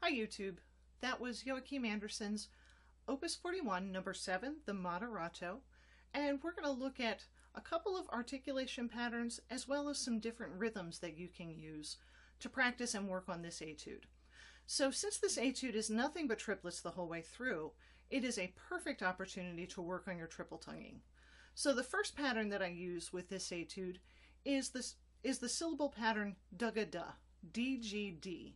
Hi YouTube. That was Joachim Andersen's Opus 41, number 7, the Moderato, and we're going to look at a couple of articulation patterns as well as some different rhythms that you can use to practice and work on this etude. So since this etude is nothing but triplets the whole way through, it is a perfect opportunity to work on your triple tonguing. So the first pattern that I use with this etude is the syllable pattern dugga-da, D-G-D.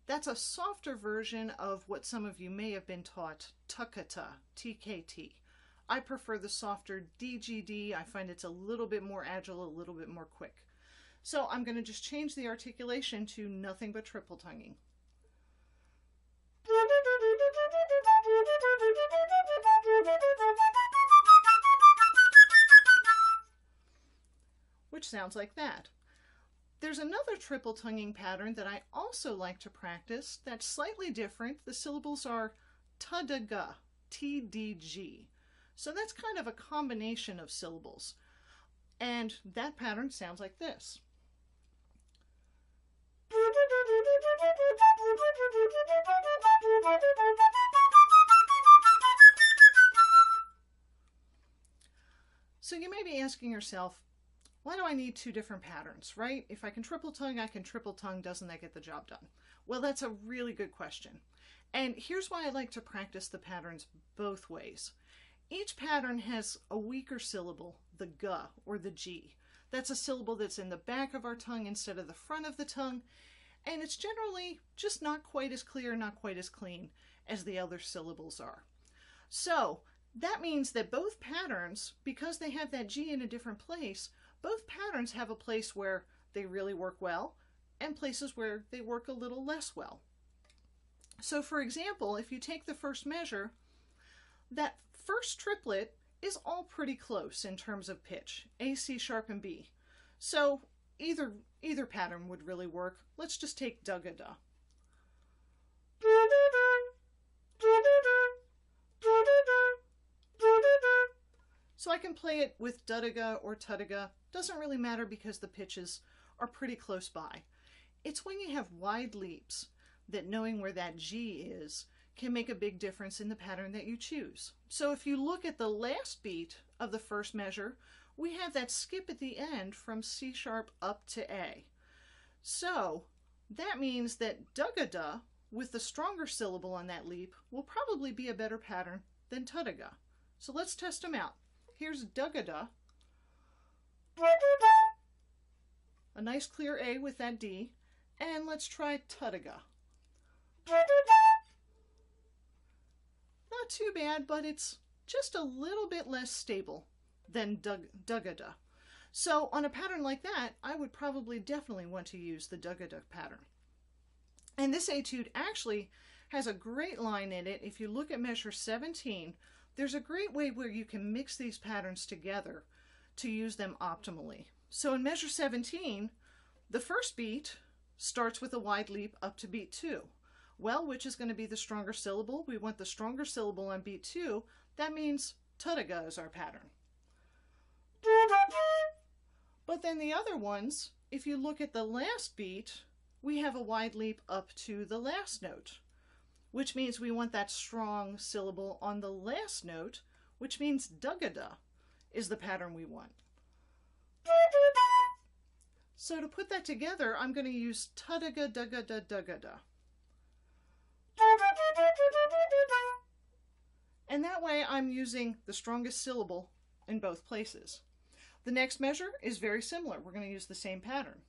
That's a softer version of what some of you may have been taught, tuckata, T-K-T. I prefer the softer D-G-D. I find it's a little bit more agile, a little bit more quick. So I'm going to just change the articulation to nothing but triple tonguing. Which sounds like that. There's another triple tonguing pattern that I also like to practice that's slightly different. The syllables are ta-da-ga, T-D-G. So that's kind of a combination of syllables. And that pattern sounds like this. So you may be asking yourself, why do I need two different patterns, right? If I can triple tongue, I can triple tongue. Doesn't that get the job done? Well, that's a really good question. And here's why I like to practice the patterns both ways. Each pattern has a weaker syllable, the g or the g. That's a syllable that's in the back of our tongue instead of the front of the tongue. And it's generally just not quite as clear, not quite as clean as the other syllables are. So that means that both patterns, because they have that g in a different place, both patterns have a place where they really work well and places where they work a little less well. So for example, if you take the first measure, that first triplet is all pretty close in terms of pitch, A, C sharp, and B. So either pattern would really work. Let's just take dugga-da. So I can play it with duddaga or tuddaga. Doesn't really matter because the pitches are pretty close by. It's when you have wide leaps that knowing where that G is can make a big difference in the pattern that you choose. So if you look at the last beat of the first measure, we have that skip at the end from C sharp up to A. So that means that dugga-da with the stronger syllable on that leap will probably be a better pattern than tuddaga. So let's test them out. Here's dugga-da. A nice clear A with that D. And let's try tuddaga. Not too bad, but it's just a little bit less stable than dugga-da. So on a pattern like that, I would probably definitely want to use the dugga-da pattern. And this etude actually has a great line in it. If you look at measure 17, there's a great way where you can mix these patterns together to use them optimally. So in measure 17, the first beat starts with a wide leap up to beat 2. Well, which is going to be the stronger syllable? We want the stronger syllable on beat 2. That means tuddaga is our pattern. But then the other ones, if you look at the last beat, we have a wide leap up to the last note, which means we want that strong syllable on the last note, which means dugga-da is the pattern we want. So to put that together, I'm going to use tuddaga, dugga-da, dugga-da. And that way I'm using the strongest syllable in both places. The next measure is very similar. We're going to use the same pattern.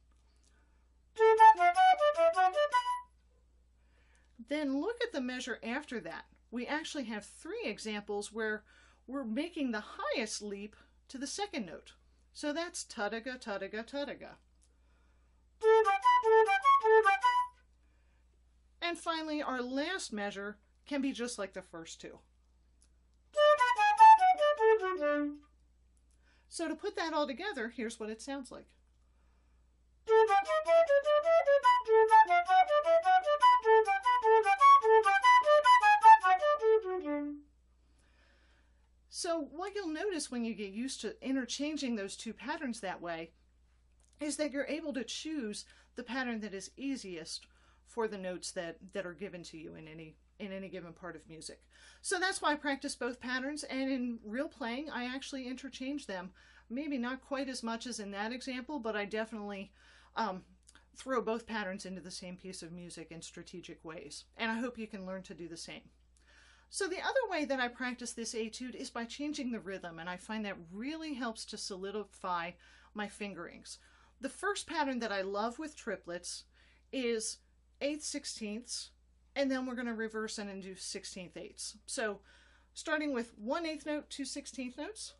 Then look at the measure after that. We actually have 3 examples where we're making the highest leap to the second note. So that's tuddaga, tuddaga, tuddaga. And finally, our last measure can be just like the first 2. So to put that all together, here's what it sounds like. So what you'll notice when you get used to interchanging those two patterns that way is that you're able to choose the pattern that is easiest for the notes that are given to you in any given part of music. So that's why I practice both patterns, and in real playing I actually interchange them. Maybe not quite as much as in that example, but I definitely throw both patterns into the same piece of music in strategic ways, and I hope you can learn to do the same. So the other way that I practice this etude is by changing the rhythm, and I find that really helps to solidify my fingerings. The first pattern that I love with triplets is 8th sixteenths, and then we're going to reverse and do 16th eighths. So starting with 1/8 note, 2 16th notes.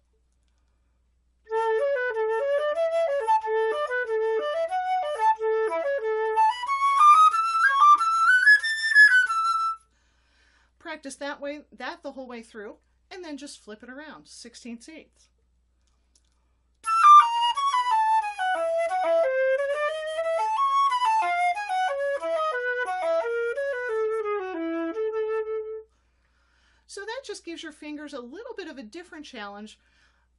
Practice that the whole way through, and then just flip it around, 16th eighths. So that just gives your fingers a little bit of a different challenge,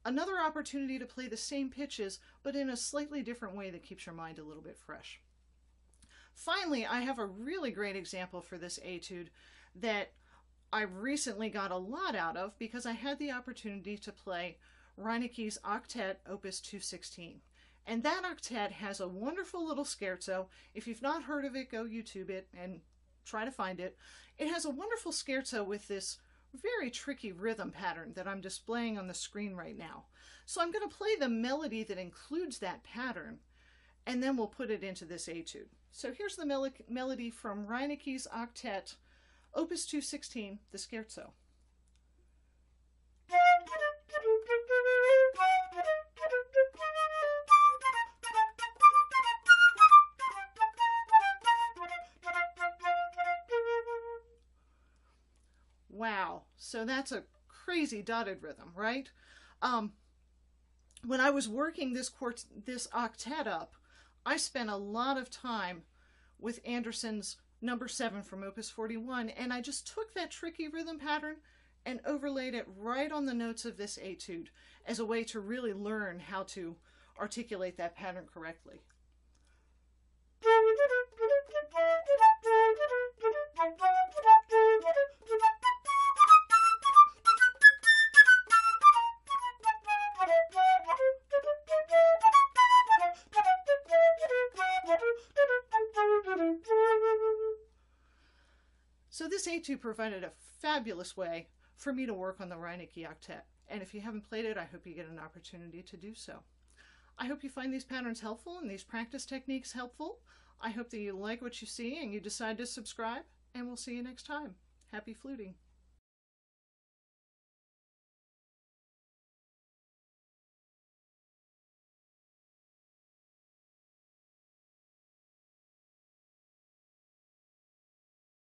another opportunity to play the same pitches, but in a slightly different way that keeps your mind a little bit fresh. Finally, I have a really great example for this etude that I recently got a lot out of because I had the opportunity to play Reinecke's Octet Opus 216. And that octet has a wonderful little scherzo. If you've not heard of it, go YouTube it and try to find it. It has a wonderful scherzo with this very tricky rhythm pattern that I'm displaying on the screen right now. So I'm going to play the melody that includes that pattern, and then we'll put it into this etude. So here's the melody from Reinecke's Octet Opus 216, the Scherzo. Wow, so that's a crazy dotted rhythm, right? When I was working this octet up, I spent a lot of time with Andersen's number 7 from Opus 41, and I just took that tricky rhythm pattern and overlaid it right on the notes of this etude as a way to really learn how to articulate that pattern correctly. So this etude provided a fabulous way for me to work on the Reinecke Octet. And if you haven't played it, I hope you get an opportunity to do so. I hope you find these patterns helpful and these practice techniques helpful. I hope that you like what you see and you decide to subscribe, and we'll see you next time. Happy fluting.